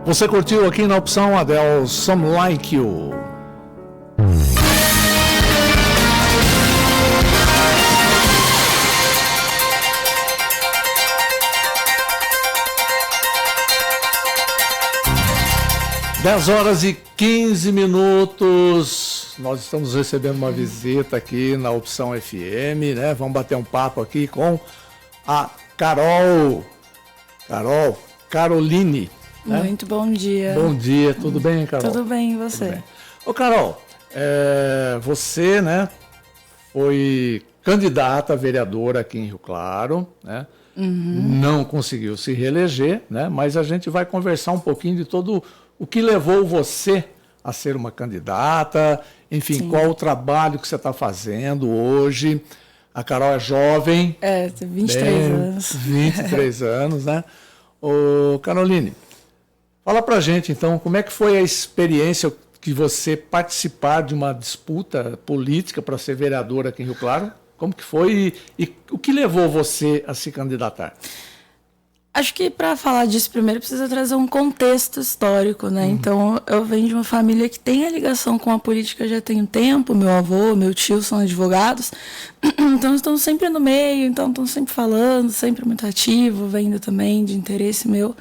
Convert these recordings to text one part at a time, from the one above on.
Você curtiu aqui na opção Adele, Some Like You. Dez horas e 15 minutos. Nós estamos recebendo uma visita aqui na opção FM, né? Vamos bater um papo aqui com a Caroline. Né? Muito bom dia. Bom dia, tudo bem, Carol? Tudo bem, e você? Bem. Ô, Carol, você, né, foi candidata a vereadora aqui em Rio Claro, né? Não conseguiu se reeleger, né? Mas a gente vai conversar um pouquinho de todo o que levou você a ser uma candidata, enfim, Sim. Qual o trabalho que você está fazendo hoje. A Carol é jovem. Tem 23 anos. 23 anos, né? Ô, Caroline, fala pra gente, então, como é que foi a experiência que você participar de uma disputa política para ser vereadora aqui em Rio Claro? Como que foi e o que levou você a se candidatar? Acho que para falar disso primeiro precisa trazer um contexto histórico, né? Então, eu venho de uma família que tem a ligação com a política já tem um tempo. Meu avô, meu tio são advogados, então estão sempre no meio, então estão sempre falando, sempre muito ativo, vendo também de interesse meu.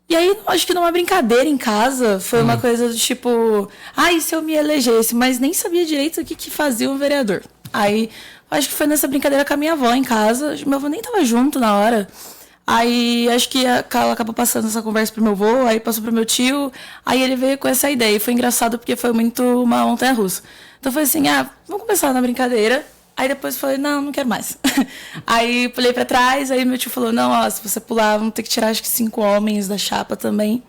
E aí, acho que numa brincadeira em casa, foi uma coisa do tipo, e se eu me elegesse? Mas nem sabia direito o que fazia um vereador. Aí, acho que foi nessa brincadeira com a minha avó em casa, meu avô nem estava junto na hora. Aí, acho que ela acabou passando essa conversa pro meu avô, aí passou pro meu tio, aí ele veio com essa ideia. E foi engraçado porque foi muito uma montanha-russa. Então, foi assim, vamos começar na brincadeira. Aí depois eu falei, não quero mais. Aí pulei pra trás, aí meu tio falou, não, se você pular, vamos ter que tirar acho que 5 homens da chapa também.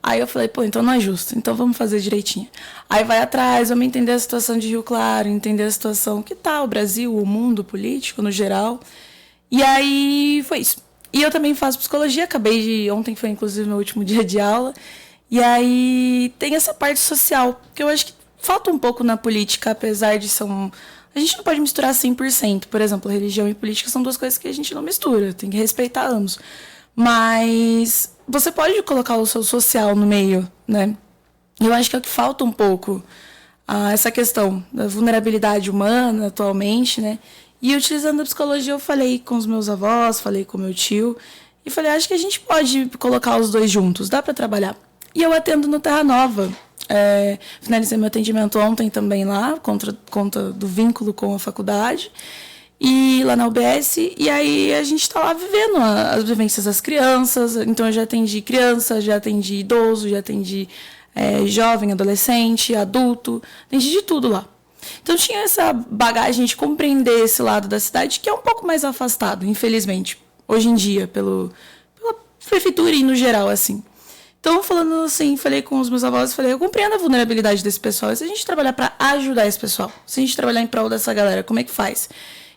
Aí eu falei, então não é justo, então vamos fazer direitinho. Aí vai atrás, vamos entender a situação de Rio Claro, entender a situação que tá o Brasil, o mundo político no geral. E aí foi isso. E eu também faço psicologia, ontem foi inclusive meu último dia de aula. E aí tem essa parte social, que eu acho que falta um pouco na política, apesar de a gente não pode misturar 100%. Por exemplo, religião e política são duas coisas que a gente não mistura. Tem que respeitar ambos. Mas você pode colocar o seu social no meio, né? Eu acho que é o que falta um pouco. Essa questão da vulnerabilidade humana atualmente, né? E utilizando a psicologia, eu falei com os meus avós, falei com o meu tio. E falei, acho que a gente pode colocar os dois juntos. Dá para trabalhar. E eu atendo no Terra Nova. Finalizei meu atendimento ontem também lá, conta do vínculo com a faculdade, e lá na UBS, e aí a gente está lá vivendo as vivências das crianças. Então eu já atendi criança, já atendi idoso, já atendi jovem, adolescente, adulto, atendi de tudo lá. Então tinha essa bagagem de compreender esse lado da cidade que é um pouco mais afastado, infelizmente, hoje em dia, pela prefeitura e no geral, assim. Então, falando assim, falei com os meus avós, eu compreendo a vulnerabilidade desse pessoal. E se a gente trabalhar para ajudar esse pessoal, se a gente trabalhar em prol dessa galera, como é que faz?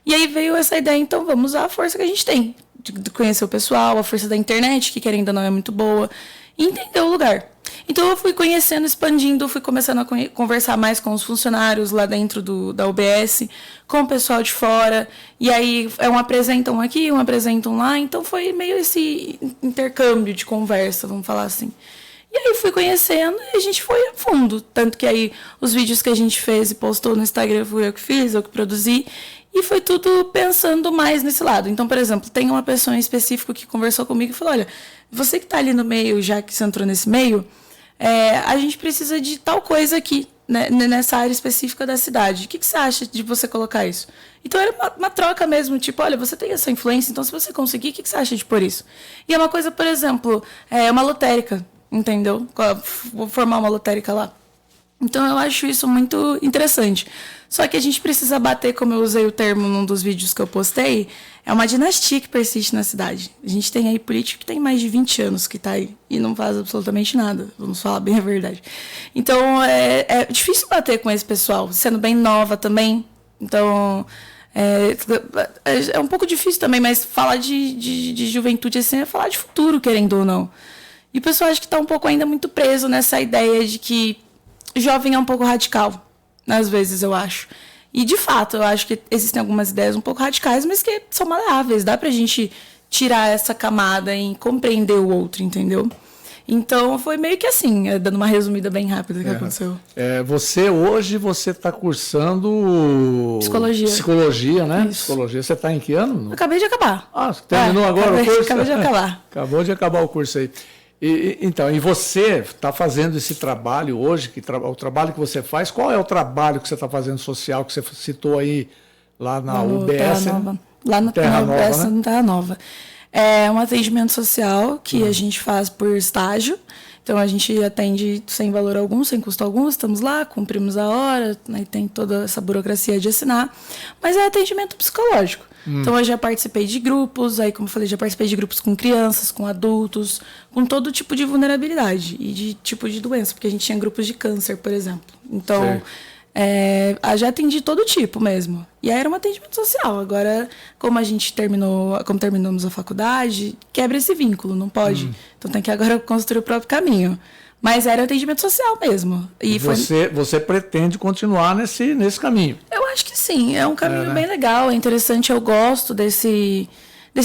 E aí veio essa ideia, então vamos usar a força que a gente tem, de conhecer o pessoal, a força da internet, que querendo ou não é muito boa, e entender o lugar. Então eu fui conhecendo, expandindo, fui começando a conversar mais com os funcionários lá dentro da UBS, com o pessoal de fora, e aí um apresentam aqui, um apresentam lá, então foi meio esse intercâmbio de conversa, vamos falar assim. E aí fui conhecendo e a gente foi a fundo, tanto que aí os vídeos que a gente fez e postou no Instagram fui eu que fiz, eu que produzi, e foi tudo pensando mais nesse lado. Então, por exemplo, tem uma pessoa em específico que conversou comigo e falou, olha, você que está ali no meio, já que você entrou nesse meio, a gente precisa de tal coisa aqui, né, nessa área específica da cidade. O que você acha de você colocar isso? Então era uma troca mesmo, tipo, olha, você tem essa influência, então se você conseguir, o que você acha de pôr isso? E é uma coisa, por exemplo, uma lotérica, entendeu? Vou formar uma lotérica lá. Então eu acho isso muito interessante. Só que a gente precisa bater, como eu usei o termo num dos vídeos que eu postei, é uma dinastia que persiste na cidade. A gente tem aí político que tem mais de 20 anos que está aí e não faz absolutamente nada, vamos falar bem a verdade. Então é difícil bater com esse pessoal, sendo bem nova também. Então é um pouco difícil também, mas falar de juventude assim é falar de futuro, querendo ou não. E o pessoal acho que está um pouco ainda muito preso nessa ideia de que jovem é um pouco radical, às vezes eu acho. E, de fato, eu acho que existem algumas ideias um pouco radicais, mas que são maleáveis. Dá pra gente tirar essa camada em compreender o outro, entendeu? Então, foi meio que assim, dando uma resumida bem rápida que aconteceu. Hoje você está cursando... Psicologia, né? Isso. Psicologia. Você está em que ano? Eu acabei de acabar. Ah, terminou agora o curso? Acabei de acabar. Acabou de acabar o curso aí. Então, você está fazendo esse trabalho hoje, o trabalho que você faz, qual é o trabalho que você está fazendo social, que você citou aí lá na UBS? Lá na Terra Nova, UBS, né? na Terra Nova. É um atendimento social que a gente faz por estágio. Então, a gente atende sem valor algum, sem custo algum. Estamos lá, cumprimos a hora, né, tem toda essa burocracia de assinar. Mas é atendimento psicológico. Então, eu já participei de grupos, aí, como eu falei, já participei de grupos com crianças, com adultos, com todo tipo de vulnerabilidade e de tipo de doença, porque a gente tinha grupos de câncer, por exemplo. Então, já atendi todo tipo mesmo. E aí era um atendimento social. Agora, como terminamos a faculdade, quebra esse vínculo, não pode. Então, tem que agora construir o próprio caminho. Mas era atendimento social mesmo. E você pretende continuar nesse caminho? Eu acho que sim. É um caminho bem legal, é interessante. Eu gosto desse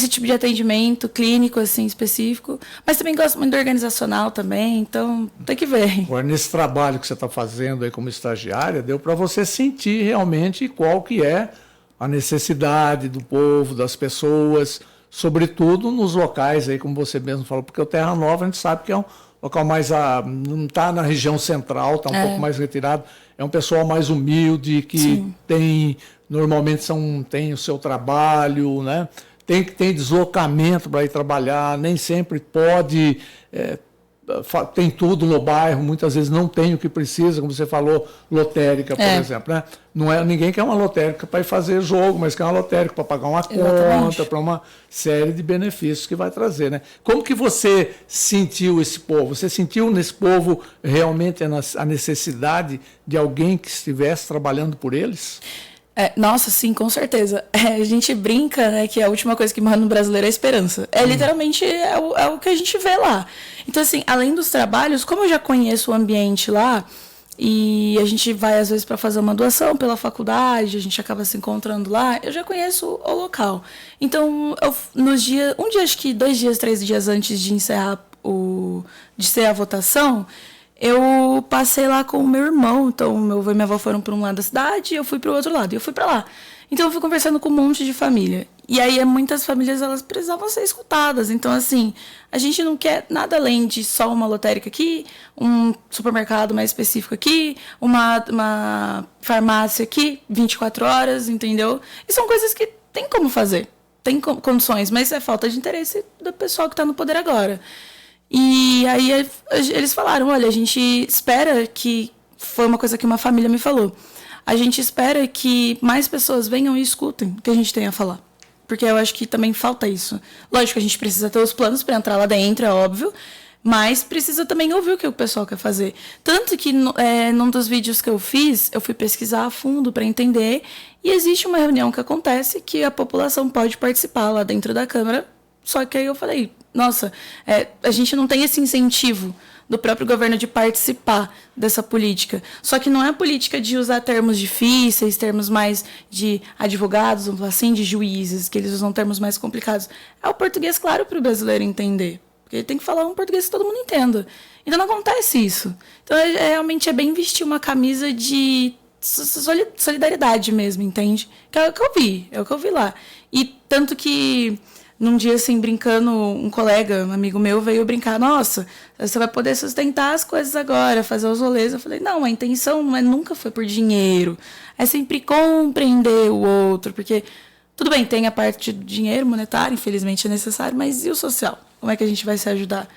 tipo de atendimento clínico, assim, específico. Mas também gosto muito do organizacional também. Então, tem que ver. Agora, nesse trabalho que você está fazendo aí como estagiária, deu para você sentir realmente qual que é a necessidade do povo, das pessoas, sobretudo nos locais aí, como você mesmo falou, porque o Terra Nova a gente sabe que é um local mais, não está na região central, está um pouco mais retirado, é um pessoal mais humilde, que normalmente tem o seu trabalho, né? Tem deslocamento para ir trabalhar, nem sempre pode, tem tudo no bairro, muitas vezes não tem o que precisa, como você falou, lotérica, por exemplo, né? Ninguém quer uma lotérica para ir fazer jogo, mas quer uma lotérica para pagar uma conta, para uma série de benefícios que vai trazer, né? Como que você sentiu esse povo? Você sentiu nesse povo realmente a necessidade de alguém que estivesse trabalhando por eles? Nossa, sim, com certeza. A gente brinca, né, que a última coisa que morre no brasileiro é a esperança. Literalmente é o que a gente vê lá. Então, assim, além dos trabalhos, como eu já conheço o ambiente lá, e a gente vai, às vezes, para fazer uma doação pela faculdade, a gente acaba se encontrando lá, eu já conheço o local. Então, acho que 2 dias, 3 dias antes de encerrar de ser a votação, eu passei lá com o meu irmão. Então, meu avô e minha avó foram para um lado da cidade e eu fui para o outro lado. E eu fui para lá. Então, eu fui conversando com um monte de família. E aí, muitas famílias, elas precisavam ser escutadas. Então, assim, a gente não quer nada além de só uma lotérica aqui, um supermercado mais específico aqui, uma farmácia aqui, 24 horas, entendeu? E são coisas que tem como fazer. Tem condições, mas é falta de interesse do pessoal que está no poder agora. E aí eles falaram, olha, a gente espera que... Foi uma coisa que uma família me falou. A gente espera que mais pessoas venham e escutem o que a gente tem a falar. Porque eu acho que também falta isso. Lógico, a gente precisa ter os planos para entrar lá dentro, é óbvio. Mas precisa também ouvir o que o pessoal quer fazer. Tanto que num dos vídeos que eu fiz, eu fui pesquisar a fundo para entender. E existe uma reunião que acontece que a população pode participar lá dentro da Câmara. Só que aí eu falei, nossa, a gente não tem esse incentivo do próprio governo de participar dessa política. Só que não é a política de usar termos difíceis, termos mais de advogados, vamos falar assim, de juízes, que eles usam termos mais complicados. É o português claro para o brasileiro entender. Porque ele tem que falar um português que todo mundo entenda. Então não acontece isso. Então realmente é bem vestir uma camisa de solidariedade mesmo, entende? Que é o que eu vi, é o que eu vi lá. E tanto que... Num dia, assim, brincando, um colega, um amigo meu, veio brincar, nossa, você vai poder sustentar as coisas agora, fazer os rolês. Eu falei, não, a intenção nunca foi por dinheiro. É sempre compreender o outro, porque, tudo bem, tem a parte do dinheiro monetário, infelizmente é necessário, mas e o social? Como é que a gente vai se ajudar?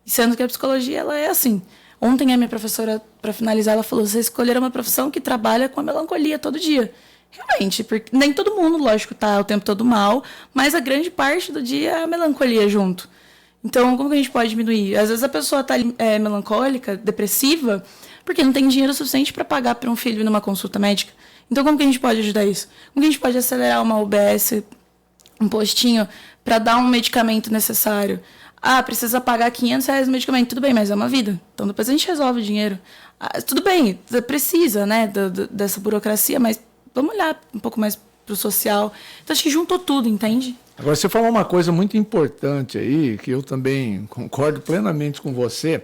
E sendo que a psicologia, ela é assim. Ontem a minha professora, para finalizar, ela falou, você escolheram uma profissão que trabalha com a melancolia todo dia. Realmente, porque nem todo mundo, lógico, tá o tempo todo mal, mas a grande parte do dia é a melancolia junto. Então, como que a gente pode diminuir? Às vezes a pessoa tá melancólica, depressiva, porque não tem dinheiro suficiente para pagar para um filho ir numa consulta médica. Então, como que a gente pode ajudar isso? Como que a gente pode acelerar uma UBS, um postinho, para dar um medicamento necessário? Precisa pagar R$500 no medicamento. Tudo bem, mas é uma vida. Então, depois a gente resolve o dinheiro. Tudo bem, precisa, né, dessa burocracia, mas vamos olhar um pouco mais para o social. Então, acho que juntou tudo, entende? Agora, você falou uma coisa muito importante aí, que eu também concordo plenamente com você,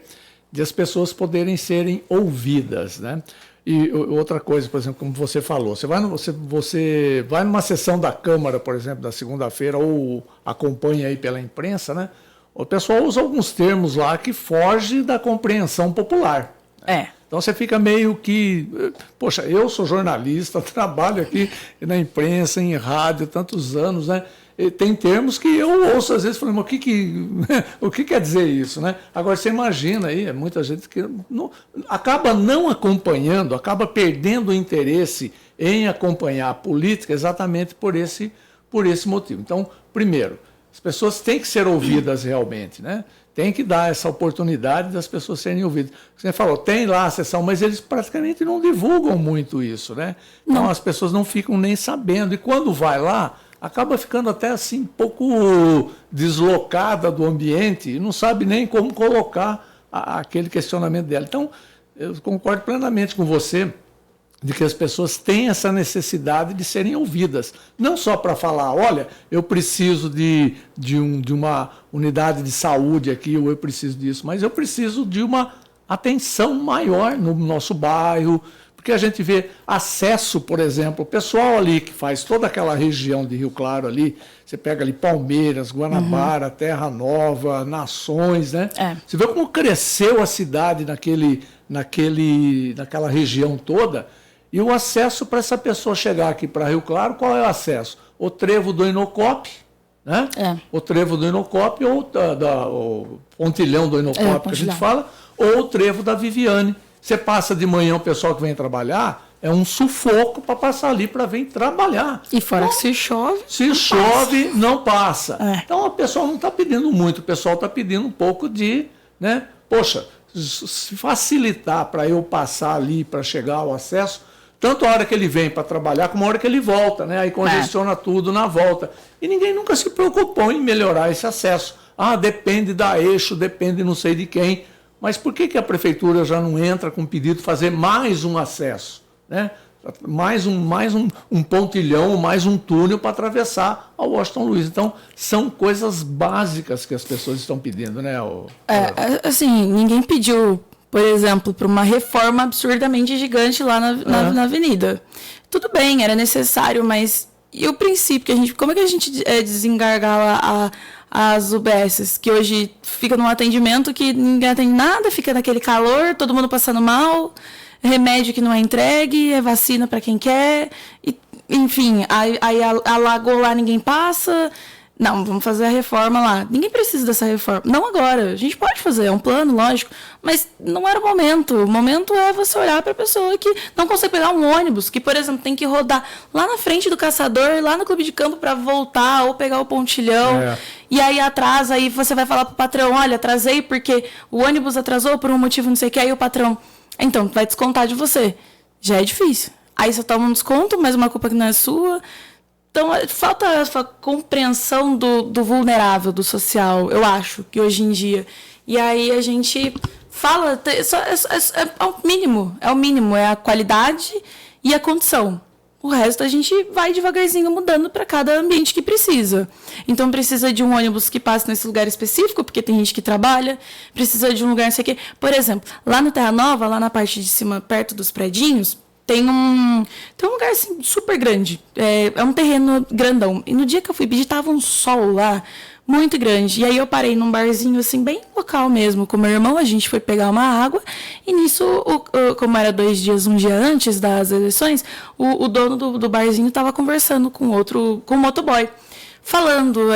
de as pessoas poderem serem ouvidas, né? E outra coisa, por exemplo, como você falou, você vai numa sessão da Câmara, por exemplo, da segunda-feira, ou acompanha aí pela imprensa, né? O pessoal usa alguns termos lá que fogem da compreensão popular. Então você fica meio que... Poxa, eu sou jornalista, trabalho aqui na imprensa, em rádio, tantos anos, né? E tem termos que eu ouço às vezes falando, mas o que quer dizer isso, né? Agora você imagina aí, muita gente que acaba não acompanhando, acaba perdendo o interesse em acompanhar a política exatamente por esse motivo. Então, primeiro, as pessoas têm que ser ouvidas realmente, né? Tem que dar essa oportunidade das pessoas serem ouvidas. Você falou, tem lá a sessão, mas eles praticamente não divulgam muito isso, né? Então as pessoas não ficam nem sabendo. E quando vai lá, acaba ficando até assim um pouco deslocada do ambiente e não sabe nem como colocar aquele questionamento dela. Então, eu concordo plenamente com você de que as pessoas têm essa necessidade de serem ouvidas. Não só para falar, olha, eu preciso de uma unidade de saúde aqui, ou eu preciso disso, mas eu preciso de uma atenção maior no nosso bairro, porque a gente vê acesso, por exemplo, o pessoal ali que faz toda aquela região de Rio Claro ali, você pega ali Palmeiras, Guanabara, Terra Nova, Nações, né? Você vê como cresceu a cidade naquela região toda. E o acesso para essa pessoa chegar aqui para Rio Claro, qual é o acesso? O trevo do Inocope, né? O trevo do Inocope ou o pontilhão do Inocope, que a gente fala, ou o trevo da Viviane. Você passa de manhã, o pessoal que vem trabalhar, é um sufoco para passar ali para vir trabalhar. E fora que se chove. Se chove, não passa. Então o pessoal não está pedindo muito, o pessoal está pedindo um pouco de, né? Poxa, se facilitar para eu passar ali, para chegar ao acesso, tanto a hora que ele vem para trabalhar, como a hora que ele volta, né? Aí congestiona tudo na volta. E ninguém nunca se preocupou em melhorar esse acesso. Depende da eixo, depende não sei de quem. Mas por que a prefeitura já não entra com pedido de fazer mais um acesso, né? Mais um pontilhão, mais um túnel para atravessar a Washington Luiz. Então, são coisas básicas que as pessoas estão pedindo, né? Assim, ninguém pediu, por exemplo, para uma reforma absurdamente gigante lá na avenida. Tudo bem, era necessário, mas e o princípio? Como é que a gente desengargala as UBSs, que hoje fica num atendimento que ninguém atende nada, fica naquele calor, todo mundo passando mal, remédio que não é entregue, é vacina para quem quer, enfim, aí alagou lá, ninguém passa. Não, vamos fazer a reforma lá. Ninguém precisa dessa reforma. Não agora. A gente pode fazer, é um plano, lógico. Mas não era o momento. O momento é você olhar para a pessoa que não consegue pegar um ônibus, que, por exemplo, tem que rodar lá na frente do caçador, lá no clube de campo para voltar ou pegar o pontilhão. E aí atrasa, aí você vai falar pro patrão, olha, atrasei porque o ônibus atrasou por um motivo não sei o que. Aí o patrão, então, vai descontar de você. Já é difícil. Aí você toma um desconto, mas uma culpa que não é sua. Então, falta essa compreensão do vulnerável, do social, eu acho, que hoje em dia. E aí a gente fala, é o mínimo, é a qualidade e a condição. O resto a gente vai devagarzinho mudando para cada ambiente que precisa. Então, precisa de um ônibus que passe nesse lugar específico, porque tem gente que trabalha, precisa de um lugar, não sei o quê. Por exemplo, lá no Terra Nova, lá na parte de cima, perto dos predinhos, tem um lugar assim, super grande. É um terreno grandão. E no dia que eu fui pedir, tava um sol lá, muito grande. E aí eu parei num barzinho, assim, bem local mesmo, com meu irmão. A gente foi pegar uma água. E nisso, como era um dia antes das eleições, o dono do barzinho tava conversando com um motoboy. Falando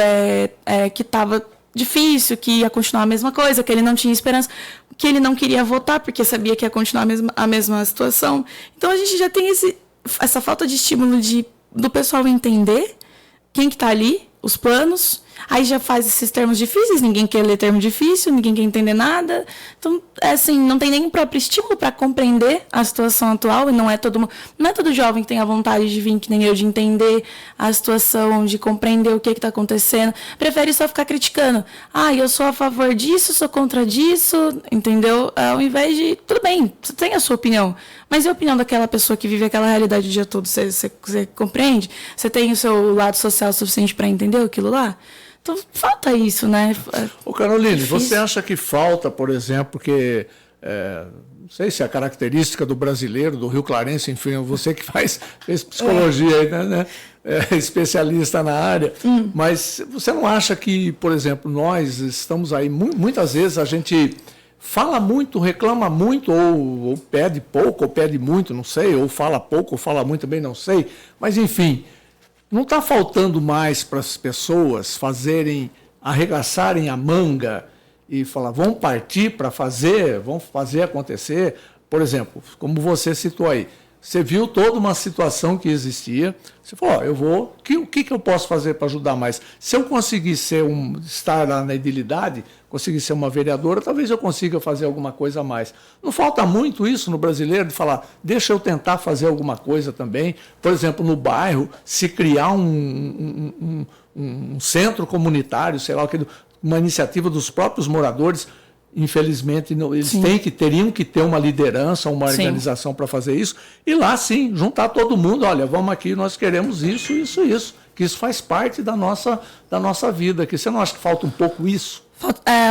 que tava difícil, que ia continuar a mesma coisa, que ele não tinha esperança, que ele não queria votar porque sabia que ia continuar a mesma situação. Então a gente já tem essa falta de estímulo do pessoal entender quem que está ali, os planos, Aí já faz esses termos difíceis, ninguém quer ler termo difícil, ninguém quer entender nada. Então, assim, não tem nem o próprio estímulo para compreender a situação atual, e não é todo jovem que tem a vontade de vir, que nem eu, de entender a situação, de compreender o que está acontecendo. Prefere só ficar criticando. Eu sou a favor disso, sou contra disso, entendeu? Ao invés de, tudo bem, você tem a sua opinião, mas e a opinião daquela pessoa que vive aquela realidade o dia todo? Você compreende? Você tem o seu lado social suficiente para entender aquilo lá? Então, falta isso, né? Ô, Caroline, você acha que falta, por exemplo, que... não sei se é a característica do brasileiro, do Rio Clarense, enfim, você que fez psicologia aí, né? Especialista na área, mas você não acha que, por exemplo, nós estamos aí, muitas vezes a gente fala muito, reclama muito, ou pede pouco, ou pede muito, não sei, ou fala pouco, ou fala muito, também não sei, mas enfim... Não está faltando mais para as pessoas arregaçarem a manga e falar, vamos partir para vamos fazer acontecer? Por exemplo, como você citou aí, você viu toda uma situação que existia, você falou, o que eu posso fazer para ajudar mais? Se eu conseguir estar lá na idilidade, conseguir ser uma vereadora, talvez eu consiga fazer alguma coisa a mais. Não falta muito isso no brasileiro, de falar, deixa eu tentar fazer alguma coisa também. Por exemplo, no bairro, se criar um centro comunitário, sei lá, uma iniciativa dos próprios moradores. Infelizmente, eles teriam que ter uma liderança, uma organização para fazer isso, e lá sim, juntar todo mundo, olha, vamos aqui, nós queremos isso, que isso faz parte da nossa vida, que você não acha que falta um pouco isso?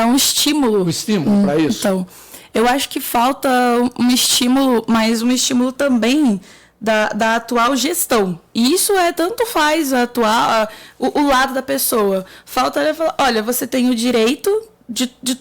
Um estímulo. Um estímulo para isso? Então, eu acho que falta um estímulo, mas um estímulo também da atual gestão. E isso tanto faz o lado da pessoa. Falta ela falar, olha, você tem o direito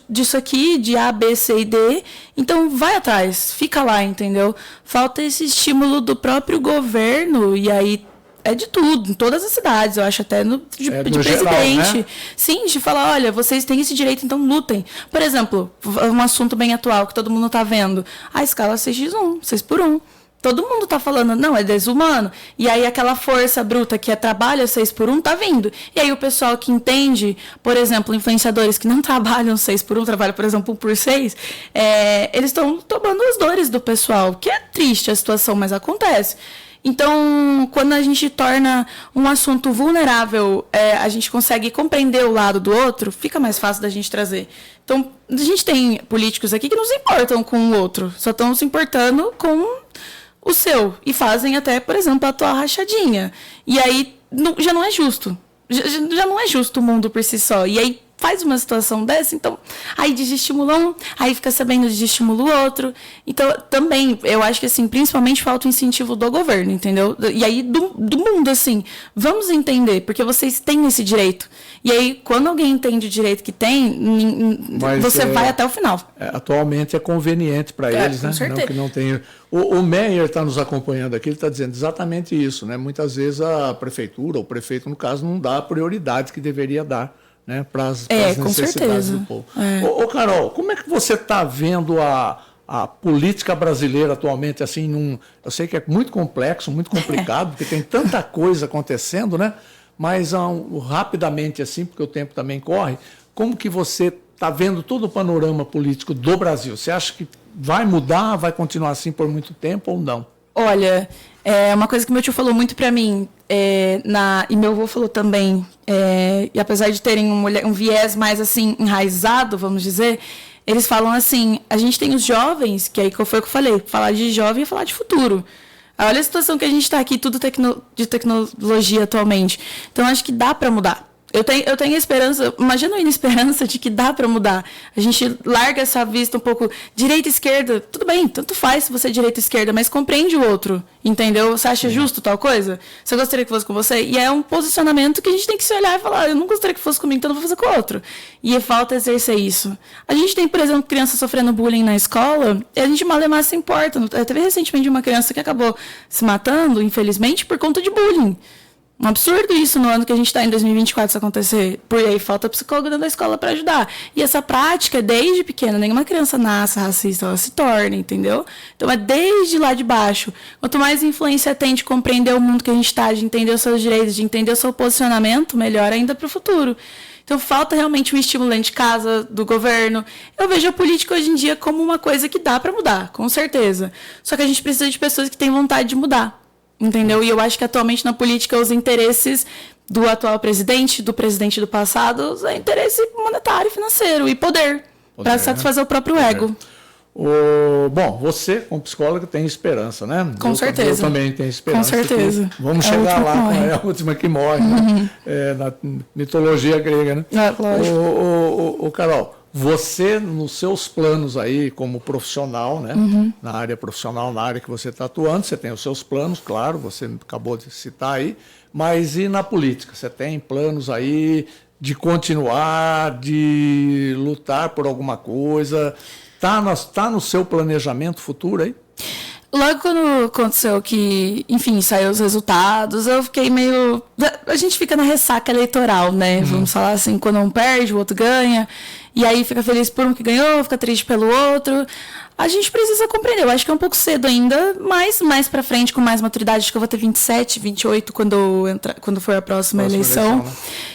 disso aqui, de A, B, C e D, então vai atrás, fica lá, entendeu? Falta esse estímulo do próprio governo, e aí é de tudo, em todas as cidades, eu acho, até de presidente. Geral, né? Sim, de falar, olha, vocês têm esse direito, então lutem. Por exemplo, um assunto bem atual que todo mundo está vendo, a escala 6x1, 6x1. Todo mundo tá falando, não, é desumano. E aí aquela força bruta que trabalha 6x1 tá vindo. E aí o pessoal que entende, por exemplo, influenciadores que não trabalham 6x1, trabalham, por exemplo, 1x6, eles estão tomando as dores do pessoal, que é triste a situação, mas acontece. Então, quando a gente torna um assunto vulnerável, a gente consegue compreender o lado do outro, fica mais fácil da gente trazer. Então, a gente tem políticos aqui que não se importam com o outro, só estão se importando com o seu, e fazem até, por exemplo, a tua rachadinha. E aí já não é justo. Já não é justo o mundo por si só. E aí faz uma situação dessa, então aí desestimula um, aí fica sabendo desestimula o outro. Então, também, eu acho que, assim, principalmente falta o incentivo do governo, entendeu? E aí do mundo, assim, vamos entender, porque vocês têm esse direito. E aí, quando alguém entende o direito que tem, você vai até o final. Atualmente é conveniente para eles, né? Certeza. Não que não tenha. O Meyer está nos acompanhando aqui, ele está dizendo exatamente isso, né? Muitas vezes a prefeitura, ou o prefeito, no caso, não dá a prioridade que deveria dar, né, para as necessidades do povo. Ô, Carol, como é que você está vendo a política brasileira atualmente, assim, eu sei que é muito complexo, muito complicado, porque tem tanta coisa acontecendo, né? Mas rapidamente, assim, porque o tempo também corre, como que você está vendo todo o panorama político do Brasil? Você acha que vai mudar, vai continuar assim por muito tempo ou não? Olha, uma coisa que meu tio falou muito para mim, e meu avô falou também, e apesar de terem um viés mais assim enraizado, vamos dizer, eles falam assim, a gente tem os jovens, que aí foi o que eu falei, falar de jovem é falar de futuro. Olha a situação que a gente está aqui, tudo de tecnologia atualmente. Então, acho que dá para mudar. Eu tenho esperança, uma genuína esperança de que dá para mudar. A gente larga essa vista um pouco direita e esquerda. Tudo bem, tanto faz se você é direita e esquerda, mas compreende o outro, entendeu? Você acha justo tal coisa? Você gostaria que fosse com você? E é um posicionamento que a gente tem que se olhar e falar, eu não gostaria que fosse comigo, então eu vou fazer com o outro. E falta exercer isso. A gente tem, por exemplo, criança sofrendo bullying na escola, e a gente malemar se importa. Teve recentemente uma criança que acabou se matando, infelizmente, por conta de bullying. Um absurdo isso no ano que a gente está em 2024 isso acontecer. Porque aí falta psicólogo dentro da escola para ajudar. E essa prática, desde pequena, nenhuma criança nasce racista, ela se torna, entendeu? Então é desde lá de baixo. Quanto mais influência tem de compreender o mundo que a gente está, de entender os seus direitos, de entender o seu posicionamento, melhor ainda para o futuro. Então falta realmente um estímulo dentro de casa, do governo. Eu vejo a política hoje em dia como uma coisa que dá para mudar, com certeza. Só que a gente precisa de pessoas que têm vontade de mudar. Entendeu? E eu acho que atualmente na política os interesses do atual presidente, do presidente do passado, é interesse monetário, financeiro e poder para satisfazer o próprio ego. Bom, você, como psicóloga, tem esperança, né? Com certeza. Eu também tenho esperança. Com certeza. Vamos chegar lá, é a última que morre, né? Na mitologia grega, né? Lógico. Carol, você, nos seus planos aí, como profissional, né? Na área profissional, na área que você está atuando, você tem os seus planos, claro, você acabou de citar aí, mas e na política? Você tem planos aí de continuar, de lutar por alguma coisa? Tá no seu planejamento futuro aí? Logo quando aconteceu que, enfim, saiu os resultados, eu fiquei meio... A gente fica na ressaca eleitoral, né? Vamos falar assim, quando um perde, o outro ganha. E aí fica feliz por um que ganhou, fica triste pelo outro. A gente precisa compreender. Eu acho que é um pouco cedo ainda, mas mais pra frente, com mais maturidade. Acho que eu vou ter 27, 28 quando for a próxima eleição. Né?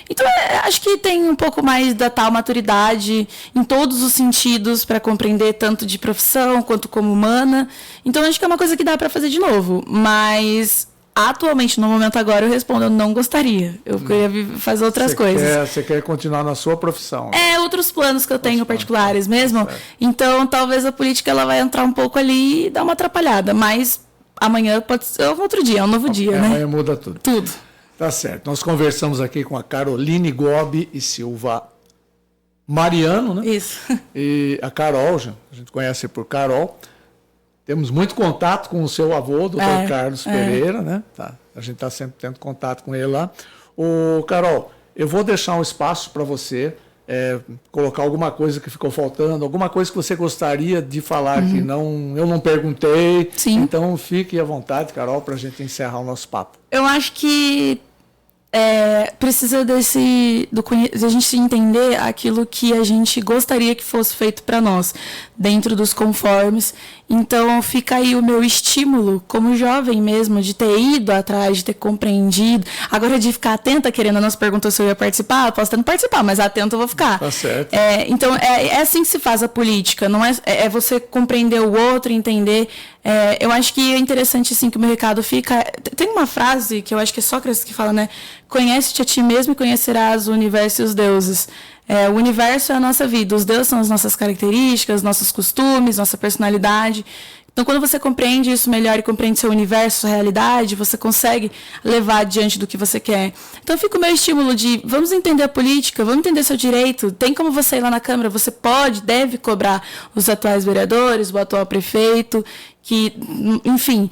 Então, acho que tem um pouco mais da tal maturidade em todos os sentidos para compreender tanto de profissão quanto como humana. Então, acho que é uma coisa que dá para fazer de novo. Mas... atualmente, no momento agora, eu respondo, eu não gostaria. Eu queria fazer outras coisas. Você quer continuar na sua profissão? Né? Outros planos que eu tenho particulares mesmo. Então, talvez a política ela vai entrar um pouco ali e dar uma atrapalhada. Mas amanhã pode ser outro dia, é um novo dia, né? Amanhã muda tudo. Tudo. Tá certo. Nós conversamos aqui com a Caroline Gobi e Silva Mariano, né? Isso. E a Carol, a gente conhece por Carol. Temos muito contato com o seu avô, doutor Carlos Pereira, né? Tá. A gente está sempre tendo contato com ele lá. Carol, eu vou deixar um espaço para você colocar alguma coisa que ficou faltando, alguma coisa que você gostaria de falar que eu não perguntei. Sim. Então fique à vontade, Carol, para a gente encerrar o nosso papo. Eu acho que precisa de a gente entender aquilo que a gente gostaria que fosse feito para nós, dentro dos conformes. Então, fica aí o meu estímulo, como jovem mesmo, de ter ido atrás, de ter compreendido. Agora, de ficar atenta, querendo, não se perguntou se eu ia participar, eu posso até não participar, mas atento eu vou ficar. Tá certo. Então, é assim que se faz a política, não é você compreender o outro, entender. Eu acho que é interessante, assim, que o meu recado fica... Tem uma frase que eu acho que é Sócrates que fala, né? Conhece-te a ti mesmo e conhecerás o universo e os deuses. O universo é a nossa vida, os deuses são as nossas características, nossos costumes, nossa personalidade. Então, quando você compreende isso melhor e compreende seu universo, sua realidade, você consegue levar adiante do que você quer. Então, fica o meu estímulo de vamos entender a política, vamos entender seu direito. Tem como você ir lá na Câmara, você pode, deve cobrar os atuais vereadores, o atual prefeito, que, enfim,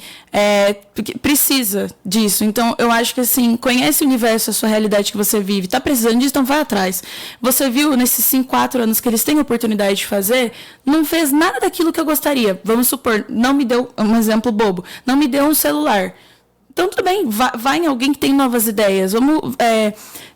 precisa disso. Então, eu acho que, assim, conhece o universo, a sua realidade que você vive, está precisando disso, então vai atrás. Você viu, nesses 4 anos que eles têm a oportunidade de fazer, não fez nada daquilo que eu gostaria. Vamos supor, não me deu, um exemplo bobo, não me deu um celular. Então, tudo bem, vai em alguém que tem novas ideias. Vamos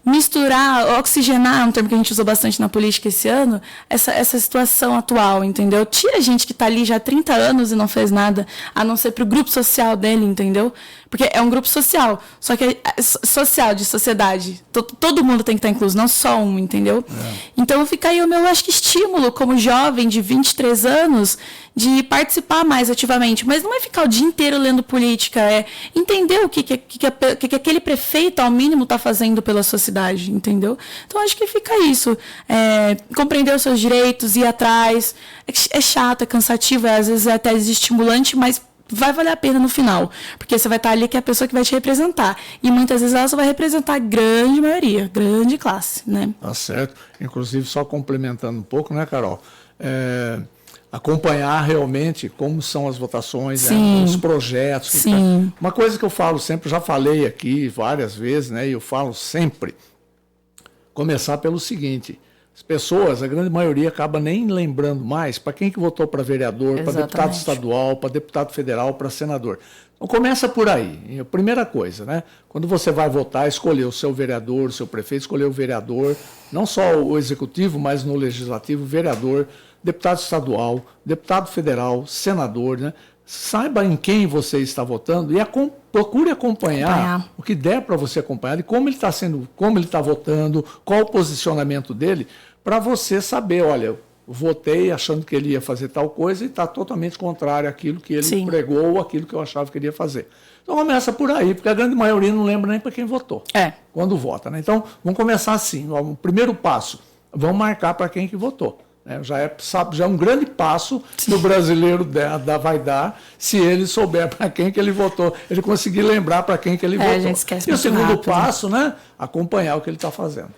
misturar, oxigenar, um termo que a gente usou bastante na política esse ano, essa situação atual, entendeu? Tira gente que está ali já há 30 anos e não fez nada, a não ser para o grupo social dele, entendeu? Porque é um grupo social, só que social, de sociedade. Todo mundo tem que estar incluso, não só um, entendeu? Então, fica aí o meu, acho que, estímulo como jovem de 23 anos de participar mais ativamente. Mas não é ficar o dia inteiro lendo política, é entender o que aquele prefeito, ao mínimo, está fazendo pela sociedade, entendeu? Então, acho que fica isso. Compreender os seus direitos, ir atrás. É chato, é cansativo, às vezes é até desestimulante, mas vai valer a pena no final, porque você vai estar ali que é a pessoa que vai te representar. E muitas vezes ela só vai representar a grande maioria, grande classe, né? Tá certo. Inclusive, só complementando um pouco, né, Carol? Acompanhar realmente como são as votações, os projetos. Sim. Uma coisa que eu falo sempre, já falei aqui várias vezes, né, e eu falo sempre, começar pelo seguinte: As pessoas, a grande maioria, acaba nem lembrando mais para quem que votou para vereador, para deputado estadual, para deputado federal, para senador. Então começa por aí. A primeira coisa, né? Quando você vai votar, escolher o seu vereador, o seu prefeito, escolher o vereador, não só o executivo, mas no legislativo, vereador, deputado estadual, deputado federal, senador, né? Saiba em quem você está votando e procure acompanhar o que der para você acompanhar e como ele está sendo, como ele está votando, qual o posicionamento dele, para você saber, olha, votei achando que ele ia fazer tal coisa e está totalmente contrário àquilo que ele pregou ou àquilo que eu achava que ele ia fazer. Então começa por aí, porque a grande maioria não lembra nem para quem votou quando vota, né? Então vamos começar assim, o primeiro passo, vamos marcar para quem que votou. Já é um grande passo que o brasileiro vai dar se ele souber para quem que ele votou, ele conseguir lembrar para quem que ele votou. A gente esquece e o segundo rápido. Passo, né, acompanhar o que ele está fazendo.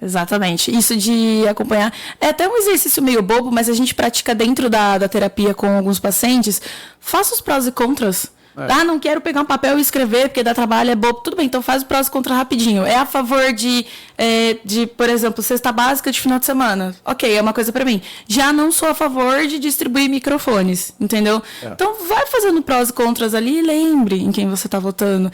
Exatamente. Isso de acompanhar é até um exercício meio bobo, mas a gente pratica dentro da terapia com alguns pacientes. Faça os prós e contras. Não quero pegar um papel e escrever, porque dá trabalho, é bobo. Tudo bem, então faz o prós e contras rapidinho. É a favor de, por exemplo, cesta básica de final de semana. Ok, é uma coisa pra mim. Já não sou a favor de distribuir microfones, entendeu? Então vai fazendo prós e contras ali e lembre em quem você tá votando.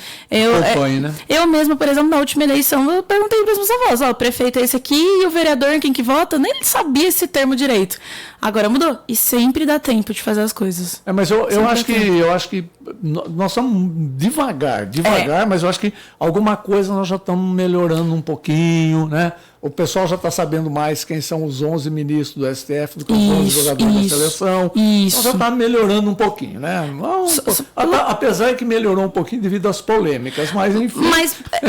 Eu mesma, por exemplo, na última eleição, eu perguntei para os meus avós, o prefeito é esse aqui e o vereador quem que vota? Nem ele sabia esse termo direito. Agora mudou. E sempre dá tempo de fazer as coisas. Mas eu acho que nós estamos devagar, mas eu acho que alguma coisa nós já estamos melhorando um pouquinho, né? O pessoal já está sabendo mais quem são os 11 ministros do STF do que os 11 jogadores da seleção. Então já está melhorando um pouquinho, né? Apesar que melhorou um pouquinho devido às polêmicas, mas enfim.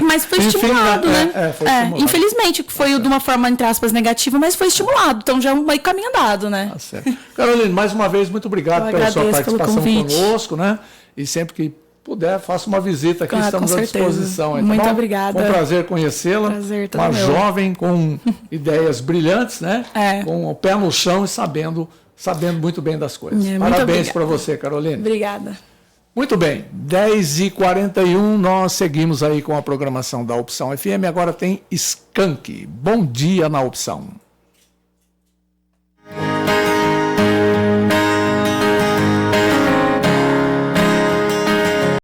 Mas foi estimulado, né? Foi estimulado. Infelizmente, foi de uma forma, entre aspas, negativa, mas foi estimulado. Então já é um meio caminho andado, né? Tá certo. Caroline, mais uma vez, muito obrigado pela sua participação conosco, né? E sempre que puder, faça uma visita aqui, estamos à disposição. Então, muito obrigada. Foi um prazer conhecê-la. Uma jovem com ideias brilhantes, né? Com o pé no chão e sabendo muito bem das coisas. Parabéns para você, Caroline. Obrigada. Muito bem, 10h41, nós seguimos aí com a programação da Opção FM. Agora tem Skank. Bom dia na Opção.